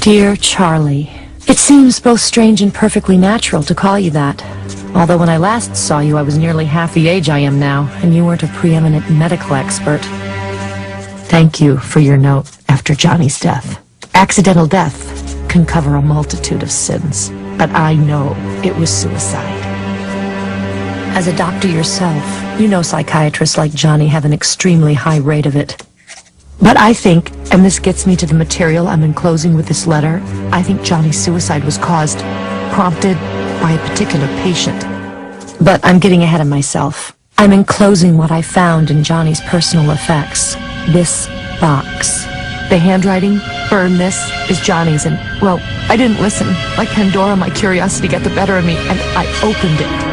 Dear Charlie, it seems both strange and perfectly natural to call you that. Although when I last saw you, I was nearly half the age I am now, and you weren't a preeminent medical expert. Thank you for your note after Johnny's death. Accidental death can cover a multitude of sins, but I know it was suicide. As a doctor yourself, you know psychiatrists like Johnny have an extremely high rate of it. But I think, and this gets me to the material I'm enclosing with this letter, I think Johnny's suicide was prompted by a particular patient. But I'm getting ahead of myself. I'm enclosing what I found in Johnny's personal effects. This box. The handwriting, burn this, is Johnny's, and, well, I didn't listen. Like Pandora, my curiosity got the better of me, and I opened it.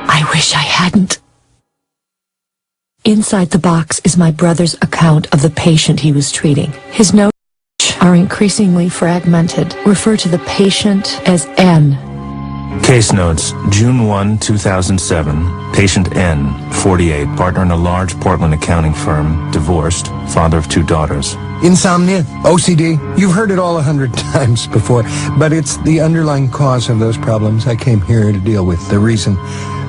I wish I hadn't. Inside the box is my brother's account of the patient he was treating. His notes are increasingly fragmented. Refer to the patient as N. Case notes, June 1, 2007, patient N, 48, partner in a large Portland accounting firm, divorced, father of 2 daughters. Insomnia, OCD, you've heard it all 100 times before, but it's the underlying cause of those problems I came here to deal with. The reason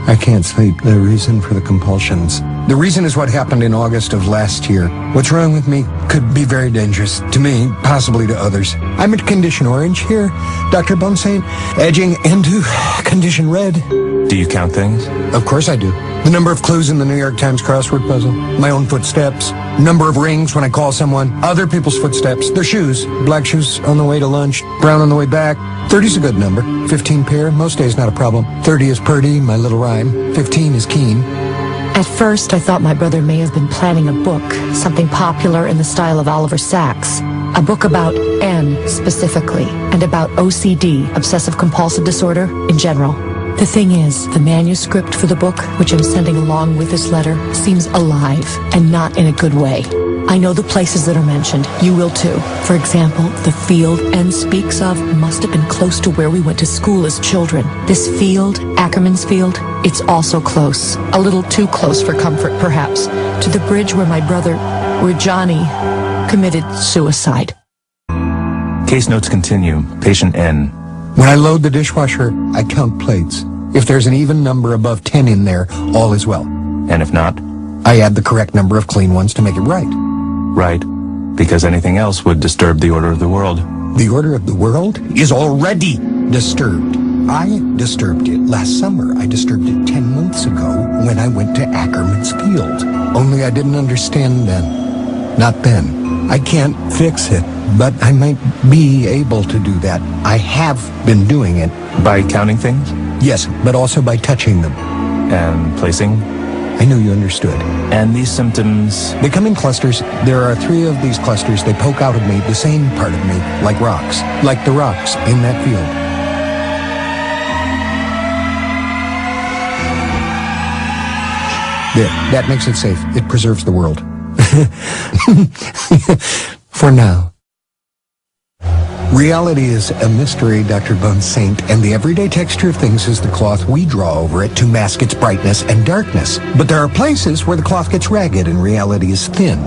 I can't sleep, the reason for the compulsions. The reason is what happened in August of last year. What's wrong with me could be very dangerous to me, possibly to others. I'm at condition orange here, Dr. Bonsaint, edging into condition red. Do you count things? Of course I do. The number of clues in the New York Times crossword puzzle, my own footsteps, number of rings when I call someone, other people's footsteps, their shoes, black shoes on the way to lunch, brown on the way back. 30's a good number. 15 pair, most days not a problem. 30 is purdy, my little rhyme. 15 is keen. At first, I thought my brother may have been planning a book, something popular in the style of Oliver Sacks. A book about N, specifically, and about OCD, obsessive-compulsive disorder, in general. The thing is, the manuscript for the book, which I'm sending along with this letter, seems alive, and not in a good way. I know the places that are mentioned. You will too. For example, the field N speaks of must have been close to where we went to school as children. This field, Ackerman's field, it's also close. A little too close for comfort, perhaps, to the bridge where Johnny committed suicide. Case notes continue. Patient N. When I load the dishwasher, I count plates. If there's an even number above 10 in there, all is well. And if not? I add the correct number of clean ones to make it right. Right. Because anything else would disturb the order of the world. The order of the world is already disturbed. I disturbed it last summer. I disturbed it 10 months ago when I went to Ackerman's field. Only I didn't understand then. Not then. I can't fix it, but I might be able to do that. I have been doing it. By counting things? Yes, but also by touching them. And placing? I knew you understood. And these symptoms? They come in clusters. There are 3 of these clusters. They poke out of me, the same part of me, like rocks. Like the rocks in that field. There, that makes it safe. It preserves the world. For now. Reality is a mystery, Dr. Bonsaint, and the everyday texture of things is the cloth we draw over it to mask its brightness and darkness. But there are places where the cloth gets ragged and reality is thin.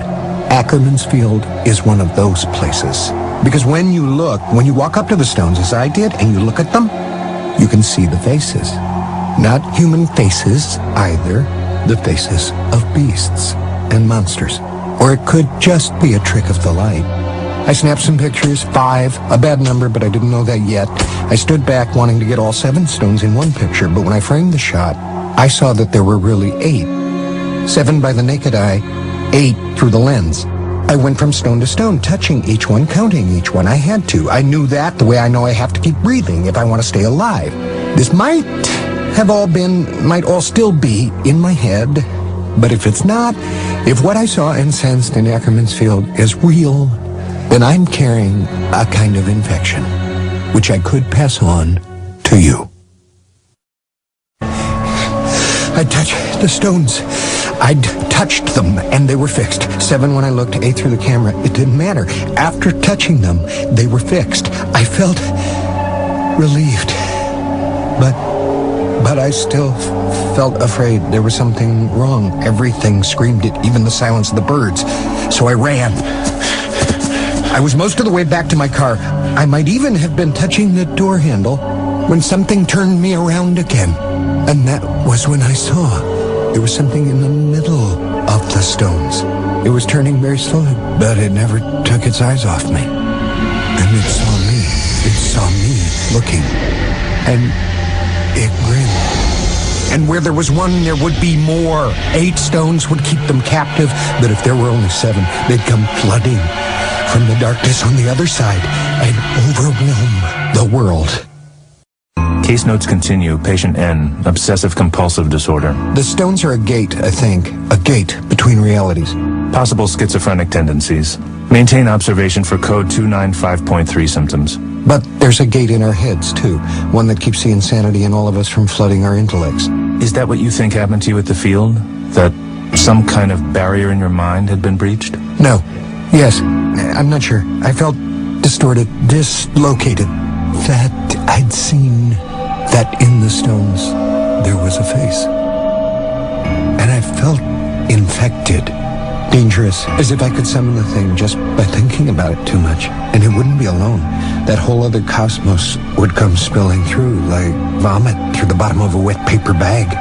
Ackerman's field is one of those places. Because when you walk up to the stones as I did, and you look at them, you can see the faces. Not human faces either, the faces of beasts and monsters. Or it could just be a trick of the light. I snapped some pictures, 5, a bad number, but I didn't know that yet. I stood back wanting to get all 7 stones in one picture, but when I framed the shot, I saw that there were really 8. 7 by the naked eye, 8 through the lens. I went from stone to stone, touching each one, counting each one. I had to. I knew that the way I know I have to keep breathing if I want to stay alive. This might all still be in my head, but if it's not, if what I saw and sensed in Ackerman's field is real, then I'm carrying a kind of infection, which I could pass on to you. I touched the stones. I'd touched them, and they were fixed. 7 when I looked, 8 through the camera. It didn't matter. After touching them, they were fixed. I felt relieved. But I still felt afraid. There was something wrong. Everything screamed it, even the silence of the birds. So I ran. I was most of the way back to my car. I might even have been touching the door handle when something turned me around again. And that was when I saw there was something in the middle of the stones. It was turning very slowly, but it never took its eyes off me. And it saw me. It saw me looking. And it grinned. And where there was one, there would be more. 8 stones would keep them captive, but if there were only 7, they'd come flooding from the darkness on the other side and overwhelm the world. Case notes continue. Patient N, obsessive-compulsive disorder. The stones are a gate, I think. A gate between realities. Possible schizophrenic tendencies. Maintain observation for code 295.3 symptoms. But there's a gate in our heads, too. One that keeps the insanity in all of us from flooding our intellects. Is that what you think happened to you at the field? That some kind of barrier in your mind had been breached? No. Yes. I'm not sure. I felt distorted, dislocated. That I'd seen that in the stones there was a face. And I felt infected. Dangerous, as if I could summon the thing just by thinking about it too much. And it wouldn't be alone. That whole other cosmos would come spilling through like vomit through the bottom of a wet paper bag.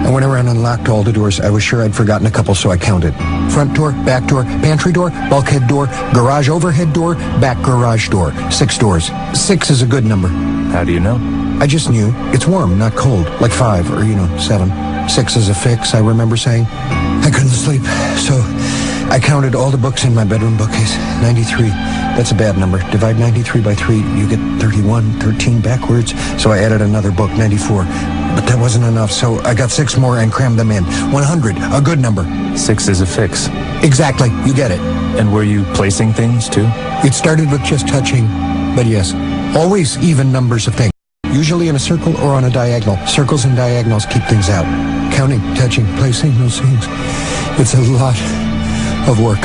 I went around and locked all the doors. I was sure I'd forgotten a couple, so I counted. Front door, back door, pantry door, bulkhead door, garage overhead door, back garage door. 6 doors. 6 is a good number. How do you know? I just knew. It's warm, not cold. Like 5 or, 7. 6 is a fix, I remember saying. I couldn't sleep, so I counted all the books in my bedroom bookcase. 93. That's a bad number. Divide 93 by 3, you get 31. 13 backwards, so I added another book, 94. But that wasn't enough, so I got 6 more and crammed them in. 100, a good number. 6 is a fix. Exactly, you get it. And were you placing things, too? It started with just touching, but yes, always even numbers of things. Usually in a circle or on a diagonal. Circles and diagonals keep things out. Counting, touching, placing those things. It's a lot of work.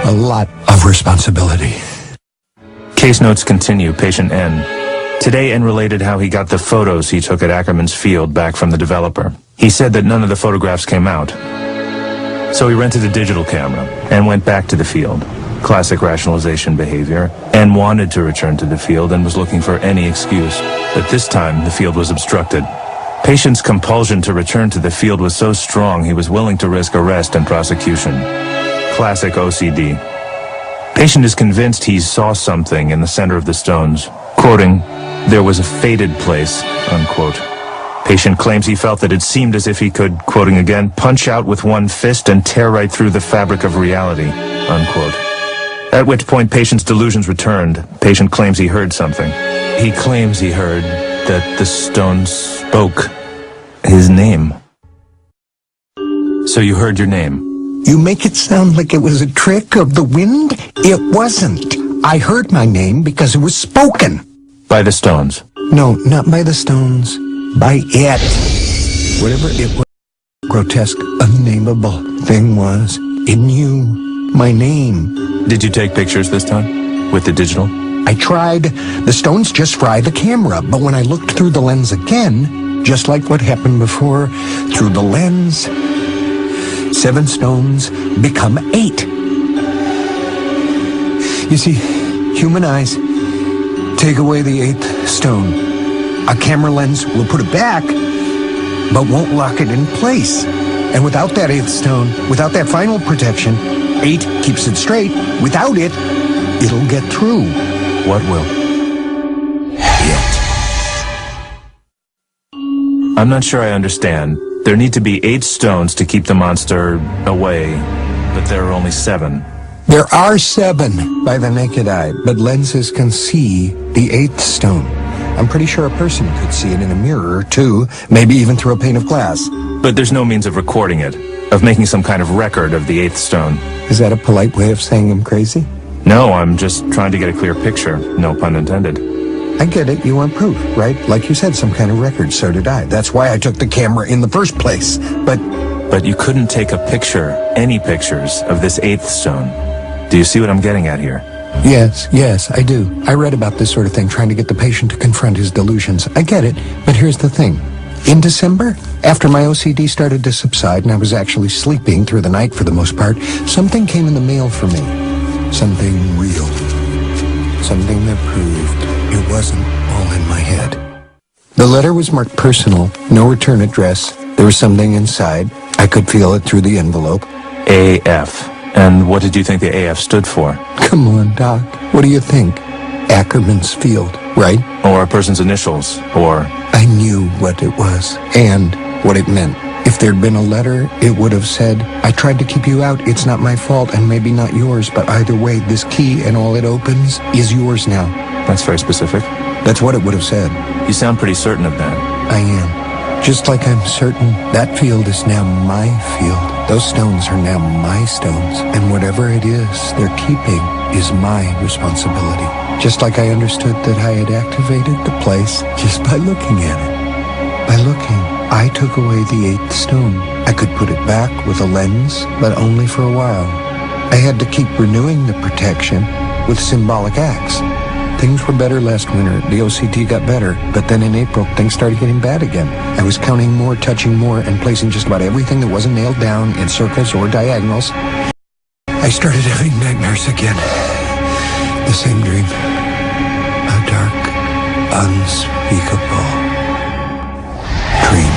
A lot of responsibility. Case notes continue. Patient N. Today, N related how he got the photos he took at Ackerman's field back from the developer. He said that none of the photographs came out. So he rented a digital camera and went back to the field. Classic rationalization behavior. N wanted to return to the field and was looking for any excuse. But this time, the field was obstructed. Patient's compulsion to return to the field was so strong he was willing to risk arrest and prosecution. Classic OCD. Patient is convinced he saw something in the center of the stones. Quoting, "There was a faded place," unquote. Patient claims he felt that it seemed as if he could, quoting again, "punch out with one fist and tear right through the fabric of reality," unquote. At which point patient's delusions returned. Patient claims he heard something. He claims he heard that the stones spoke his name. So you heard your name? You make it sound like it was a trick of the wind? It wasn't. I heard my name because it was spoken. By the stones? No, not by the stones. By it. Whatever it was, grotesque, unnameable thing was, it knew my name. Did you take pictures this time? With the digital? I tried. The stones just fry the camera, but when I looked through the lens again, just like what happened before, through the lens, 7 stones become 8. You see, human eyes take away the 8th stone. A camera lens will put it back, but won't lock it in place. And without that 8th stone, without that final protection, 8 keeps it straight. Without it, it'll get through. What will? It. I'm not sure I understand. There need to be 8 stones to keep the monster away, but there are only 7. There are 7 by the naked eye, but lenses can see the 8th stone. I'm pretty sure a person could see it in a mirror, too, maybe even through a pane of glass. But there's no means of recording it, of making some kind of record of the 8th stone. Is that a polite way of saying I'm crazy? No, I'm just trying to get a clear picture, no pun intended. I get it, you want proof, right? Like you said, some kind of record, so did I. That's why I took the camera in the first place, But you couldn't take a picture, any pictures, of this 8th stone. Do you see what I'm getting at here? Yes, I do. I read about this sort of thing, trying to get the patient to confront his delusions. I get it, but here's the thing. In December, after my OCD started to subside and I was actually sleeping through the night for the most part, something came in the mail for me. Something real. Something that proved it wasn't all in my head. The letter was marked personal, no return address. There was something inside. I could feel it through the envelope. AF. And what did you think the AF stood for? Come on, Doc. What do you think? Ackerman's Field, right? Or a person's initials, or... I knew what it was, and what it meant. If there'd been a letter, it would have said, I tried to keep you out, it's not my fault, and maybe not yours, but either way, this key and all it opens is yours now. That's very specific. That's what it would have said. You sound pretty certain of that. I am. Just like I'm certain that field is now my field. Those stones are now my stones, and whatever it is they're keeping is my responsibility. Just like I understood that I had activated the place just by looking at it. By looking, I took away the 8th stone. I could put it back with a lens, but only for a while. I had to keep renewing the protection with symbolic acts. Things were better last winter. The OCT got better, but then in April, things started getting bad again. I was counting more, touching more, and placing just about everything that wasn't nailed down in circles or diagonals. I started having nightmares again. The same dream. A dark, unspeakable dream.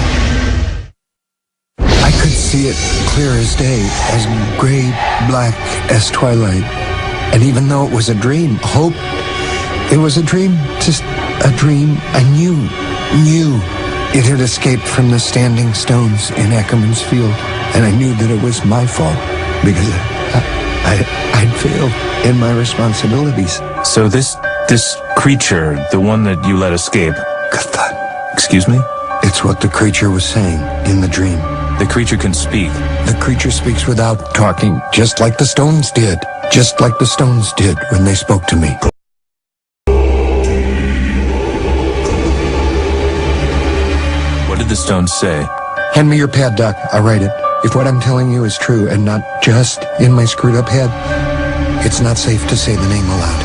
I could see it clear as day, as gray-black as twilight. And even though it was a dream, hope, it was a dream, just a dream. I knew it had escaped from the standing stones in Ackerman's Field. And I knew that it was my fault, because I'd failed in my responsibilities. So this creature, the one that you let escape... Good thought. Excuse me? It's what the creature was saying in the dream. The creature can speak. The creature speaks without talking, just like the stones did. Just like the stones did when they spoke to me. What did the stones say? Hand me your pad, Doc. I'll write it. If what I'm telling you is true and not just in my screwed up head, it's not safe to say the name aloud.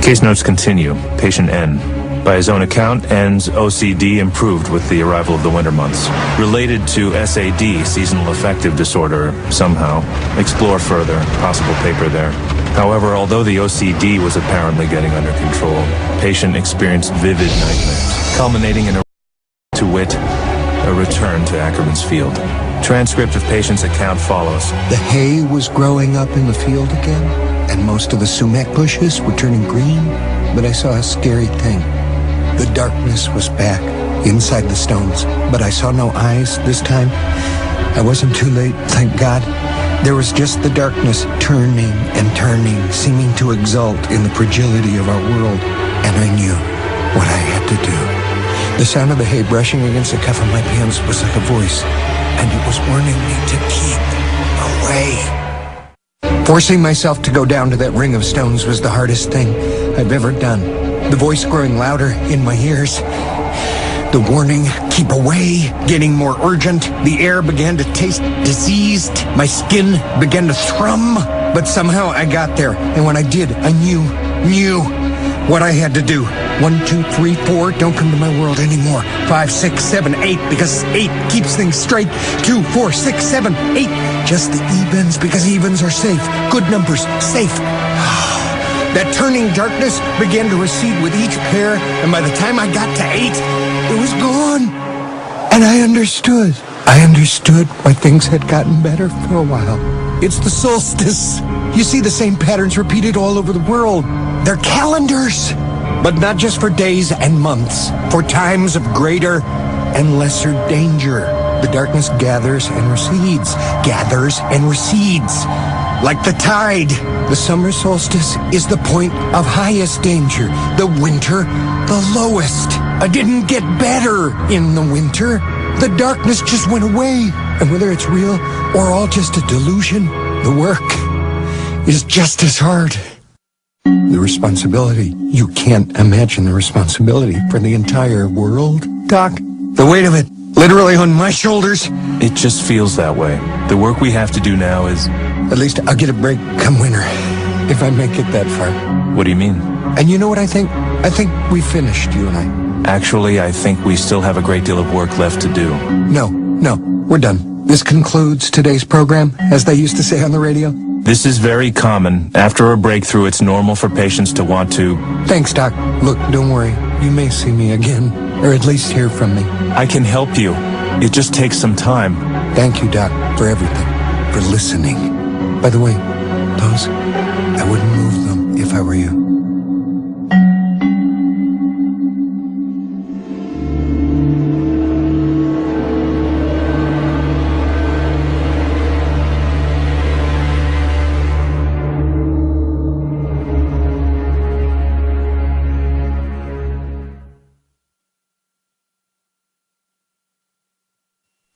Case notes continue. Patient N. By his own account, N's OCD improved with the arrival of the winter months. Related to SAD, seasonal affective disorder, somehow. Explore further. Possible paper there. However, although the OCD was apparently getting under control, patient experienced vivid nightmares, culminating in to wit, a return to Ackerman's Field. Transcript of patient's account follows. The hay was growing up in the field again, and most of the sumac bushes were turning green, but I saw a scary thing. The darkness was back, inside the stones, but I saw no eyes this time. I wasn't too late, thank God. There was just the darkness, turning and turning, seeming to exult in the fragility of our world, and I knew what I had to do. The sound of the hay brushing against the cuff of my pants was like a voice, and it was warning me to keep away. Forcing myself to go down to that ring of stones was the hardest thing I've ever done. The voice growing louder in my ears. The warning, keep away, getting more urgent. The air began to taste diseased. My skin began to thrum. But somehow I got there, and when I did, I knew what I had to do. 1, 2, 3, 4, don't come to my world anymore. 5, 6, 7, 8, because 8 keeps things straight. 2, 4, 6, 7, 8, just the evens, because evens are safe. Good numbers, safe. That turning darkness began to recede with each pair, and by the time I got to 8, it was gone. And I understood. I understood why things had gotten better for a while. It's the solstice. You see the same patterns repeated all over the world. They're calendars. But not just for days and months, for times of greater and lesser danger. The darkness gathers and recedes, like the tide. The summer solstice is the point of highest danger. The winter, the lowest. I didn't get better in the winter. The darkness just went away. And whether it's real or all just a delusion, the work is just as hard. The responsibility. You can't imagine the responsibility for the entire world, Doc. The weight of it, literally on my shoulders. It just feels that way. The work we have to do now is... At least I'll get a break come winter, if I make it that far. What do you mean? And you know what I think? I think we finished, you and I. Actually, I think we still have a great deal of work left to do. No, we're done. This concludes today's program, as they used to say on the radio. This is very common. After a breakthrough, it's normal for patients to want to... Thanks, Doc. Look, don't worry. You may see me again, or at least hear from me. I can help you. It just takes some time. Thank you, Doc, for everything, for listening. By the way, those, I wouldn't move them if I were you.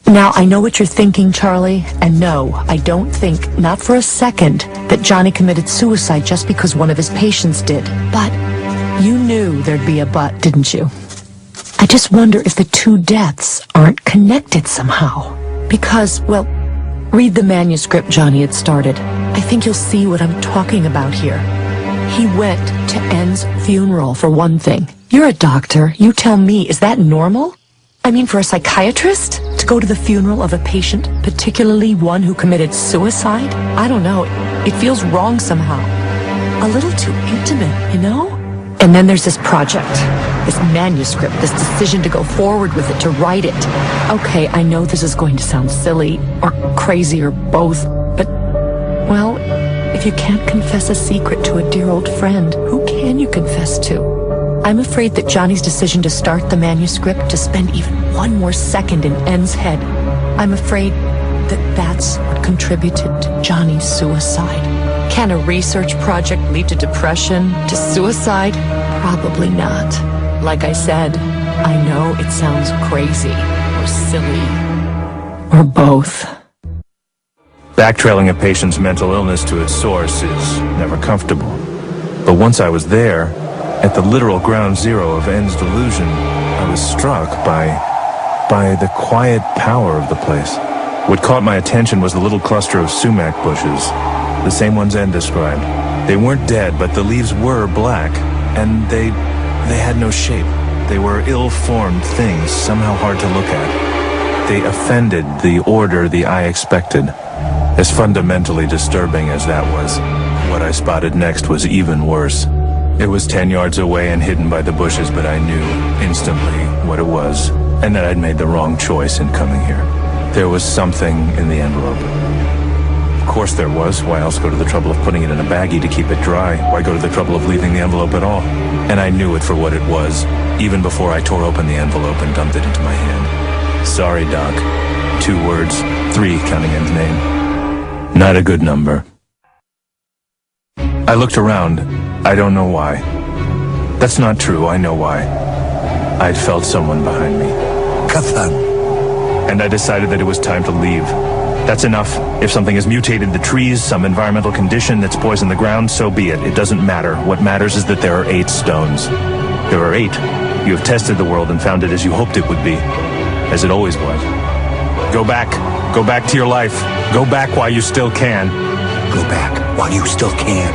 Now, I know what you're thinking, Charlie, and no, I don't think, not for a second, that Johnny committed suicide just because one of his patients did. But you knew there'd be a but, didn't you? I just wonder if the two deaths aren't connected somehow. Because, well, read the manuscript Johnny had started. I think you'll see what I'm talking about here. He went to N's funeral, for one thing. You're a doctor. You tell me, is that normal? I mean, for a psychiatrist to go to the funeral of a patient, particularly one who committed suicide? I don't know. It feels wrong somehow. A little too intimate, you know? And then there's this project, this manuscript, this decision to go forward with it, to write it. Okay, I know this is going to sound silly, or crazy, or both, but, well, if you can't confess a secret to a dear old friend, who can you confess to? I'm afraid that Johnny's decision to start the manuscript, to spend even one more second in N's head, I'm afraid that that's what contributed to Johnny's suicide. Can a research project lead to depression, to suicide? Probably not. Like I said, I know it sounds crazy, or silly, or both. Backtrailing a patient's mental illness to its source is never comfortable. But once I was there, at the literal ground zero of N's delusion, I was struck by the quiet power of the place. What caught my attention was the little cluster of sumac bushes, the same ones N described. They weren't dead, but the leaves were black, and they had no shape. They were ill-formed things, somehow hard to look at. They offended the order the eye expected. As fundamentally disturbing as that was, what I spotted next was even worse. It was 10 yards away and hidden by the bushes, but I knew instantly what it was, and that I'd made the wrong choice in coming here. There was something in the envelope. Of course there was. Why else go to the trouble of putting it in a baggie to keep it dry? Why go to the trouble of leaving the envelope at all? And I knew it for what it was, even before I tore open the envelope and dumped it into my hand. Sorry, Doc. 2 words, 3 counting N's name. Not a good number. I looked around. I don't know why. That's not true, I know why. I'd felt someone behind me. Kathan. And I decided that it was time to leave. That's enough. If something has mutated the trees, some environmental condition that's poisoned the ground, so be it. It doesn't matter. What matters is that there are 8 stones. There are 8. You have tested the world and found it as you hoped it would be. As it always was. Go back. Go back to your life. Go back while you still can. Go back while you still can.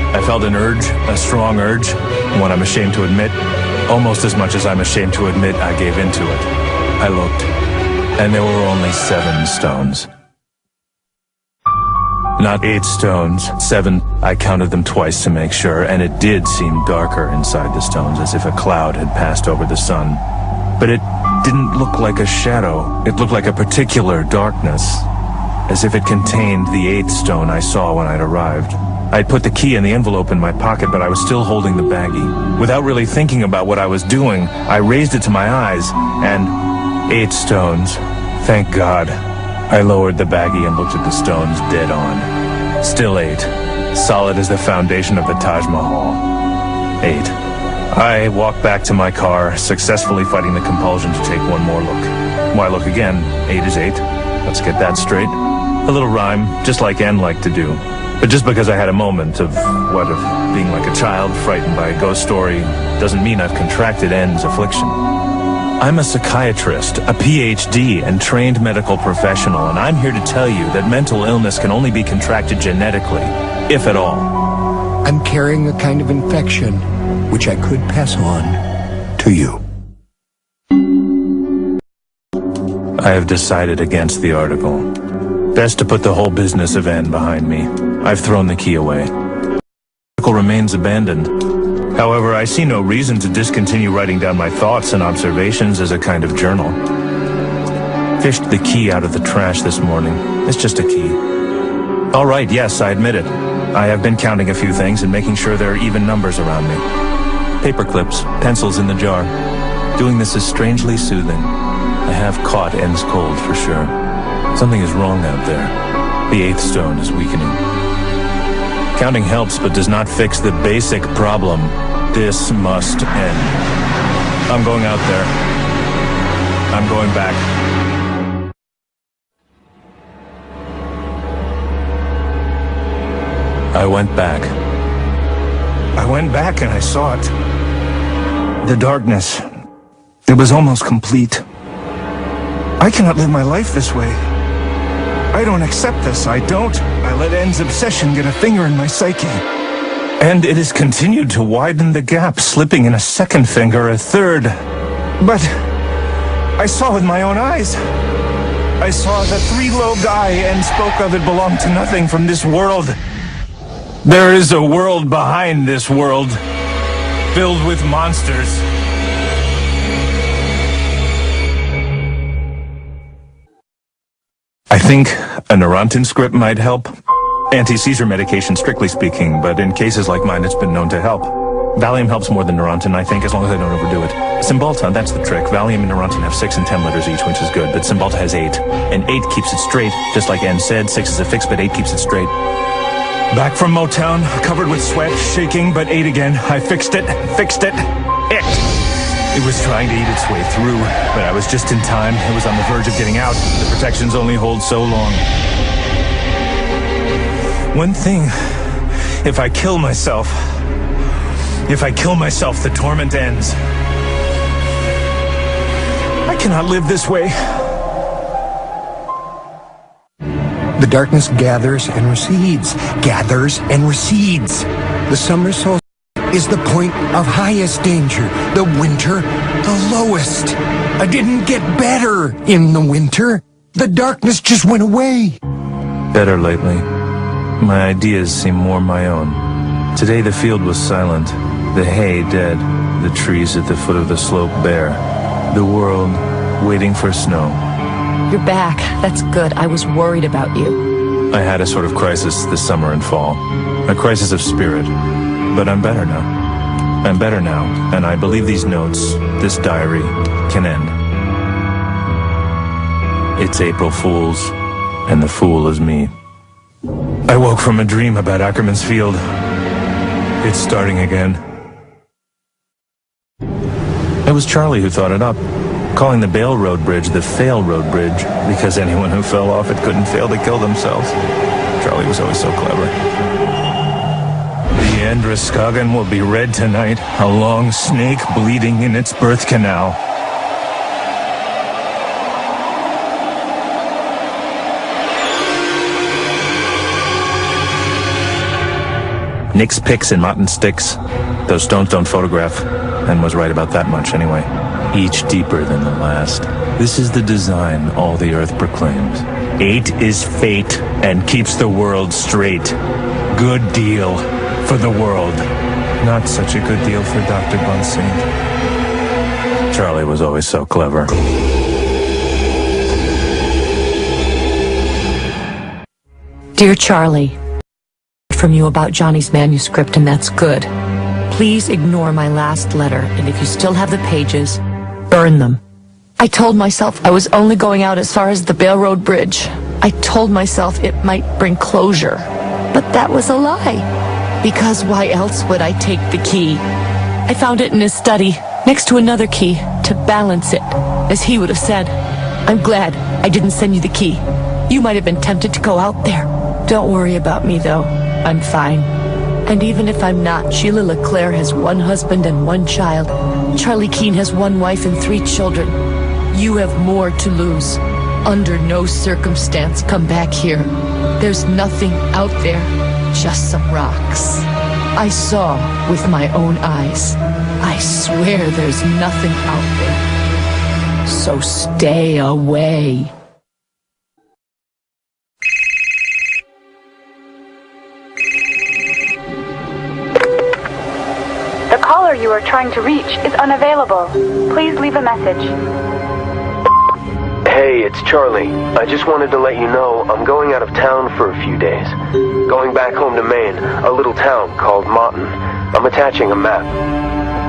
I felt an urge, a strong urge, one I'm ashamed to admit. Almost as much as I'm ashamed to admit I gave into it. I looked, and there were only 7 stones. Not 8 stones, 7. I counted them twice to make sure, and it did seem darker inside the stones, as if a cloud had passed over the sun. But it didn't look like a shadow. It looked like a particular darkness, as if it contained the 8th stone I saw when I'd arrived. I'd put the key and the envelope in my pocket, but I was still holding the baggie. Without really thinking about what I was doing, I raised it to my eyes, and 8 stones. Thank God. I lowered the baggie and looked at the stones dead on. Still 8. Solid as the foundation of the Taj Mahal. 8. I walked back to my car, successfully fighting the compulsion to take one more look. Why look again? 8 is 8. Let's get that straight. A little rhyme, just like N liked to do. But just because I had a moment of being like a child frightened by a ghost story, doesn't mean I've contracted N's affliction. I'm a psychiatrist, a PhD, and trained medical professional, and I'm here to tell you that mental illness can only be contracted genetically, if at all. I'm carrying a kind of infection, which I could pass on to you. I have decided against the article. Best to put the whole business of N behind me. I've thrown the key away. The article remains abandoned. However, I see no reason to discontinue writing down my thoughts and observations as a kind of journal. Fished the key out of the trash this morning. It's just a key. All right, yes, I admit it. I have been counting a few things and making sure there are even numbers around me. Paper clips, pencils in the jar. Doing this is strangely soothing. I have caught N's cold for sure. Something is wrong out there. The eighth stone is weakening. Counting helps but does not fix the basic problem. This must end. I'm going out there. I'm going back. I went back. I went back and I saw it. The darkness. It was almost complete. I cannot live my life this way. I don't accept this, I don't. I let N's obsession get a finger in my psyche. And it has continued to widen the gap, slipping in a second finger, a third. But I saw with my own eyes. I saw the three-lobed eye N spoke of. It belonged to nothing from this world. There is a world behind this world, filled with monsters. I think a Neurontin script might help. Anti-seizure medication, strictly speaking, but in cases like mine, it's been known to help. Valium helps more than Neurontin, I think, as long as I don't overdo it. Cymbalta, that's the trick. Valium and Neurontin have 6 and 10 letters each, which is good, but Cymbalta has 8. And 8 keeps it straight, just like N said. 6 is a fix, but 8 keeps it straight. Back from Motown, covered with sweat, shaking, but 8 again. I fixed it. It was trying to eat its way through, but I was just in time. It was on the verge of getting out. The protections only hold so long. One thing, if I kill myself, the torment ends. I cannot live this way. The darkness gathers and recedes, The summer solstice is the point of highest danger. The winter, the lowest. I didn't get better in the winter. The darkness just went away. Better lately. My ideas seem more my own. Today the field was silent. The hay dead. The trees at the foot of the slope bare. The world waiting for snow. You're back. That's good. I was worried about you. I had a sort of crisis this summer and fall. A crisis of spirit. But I'm better now. And I believe these notes, this diary, can end. It's April Fool's, and the fool is me. I woke from a dream about Ackerman's field. It's starting again. It was Charlie who thought it up, calling the Bale Road Bridge the Fail Road Bridge, because anyone who fell off it couldn't fail to kill themselves. Charlie was always so clever. The Androscoggin will be read tonight, a long snake bleeding in its birth canal. Nick's picks and Mott and sticks. Those stones don't photograph, and was right about that much anyway. Each deeper than the last. This is the design all the earth proclaims. 8 is fate and keeps the world straight. Good deal for the world. Not such a good deal for Dr. Bonsaint. Charlie was always so clever. Dear Charlie, from you about Johnny's manuscript, and that's good. Please ignore my last letter, and if you still have the pages, burn them. I told myself I was only going out as far as the Bale Road Bridge. I told myself it might bring closure, but that was a lie. Because why else would I take the key? I found it in his study, next to another key, to balance it, as he would have said. I'm glad I didn't send you the key. You might have been tempted to go out there. Don't worry about me, though. I'm fine. And even if I'm not, Sheila LeClaire has 1 husband and 1 child. Charlie Keene has 1 wife and 3 children. You have more to lose. Under no circumstance come back here. There's nothing out there, just some rocks. I saw with my own eyes. I swear there's nothing out there. So stay away. The caller you are trying to reach is unavailable. Please leave a message. Hey, it's Charlie. I just wanted to let you know I'm going out of town for a few days. Going back home to Maine, a little town called Moughton. I'm attaching a map.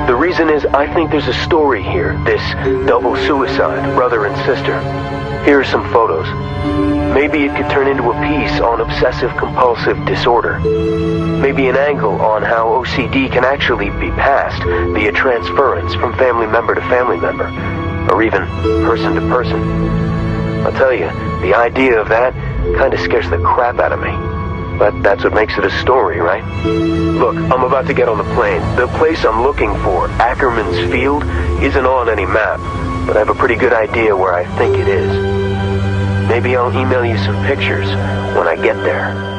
The reason is I think there's a story here, this double suicide, brother and sister. Here are some photos. Maybe it could turn into a piece on obsessive-compulsive disorder. Maybe an angle on how OCD can actually be passed via transference from family member to family member, or even person to person. I'll tell you, the idea of that kind of scares the crap out of me. But that's what makes it a story, right? Look, I'm about to get on the plane. The place I'm looking for, Ackerman's Field, isn't on any map, but I have a pretty good idea where I think it is. Maybe I'll email you some pictures when I get there.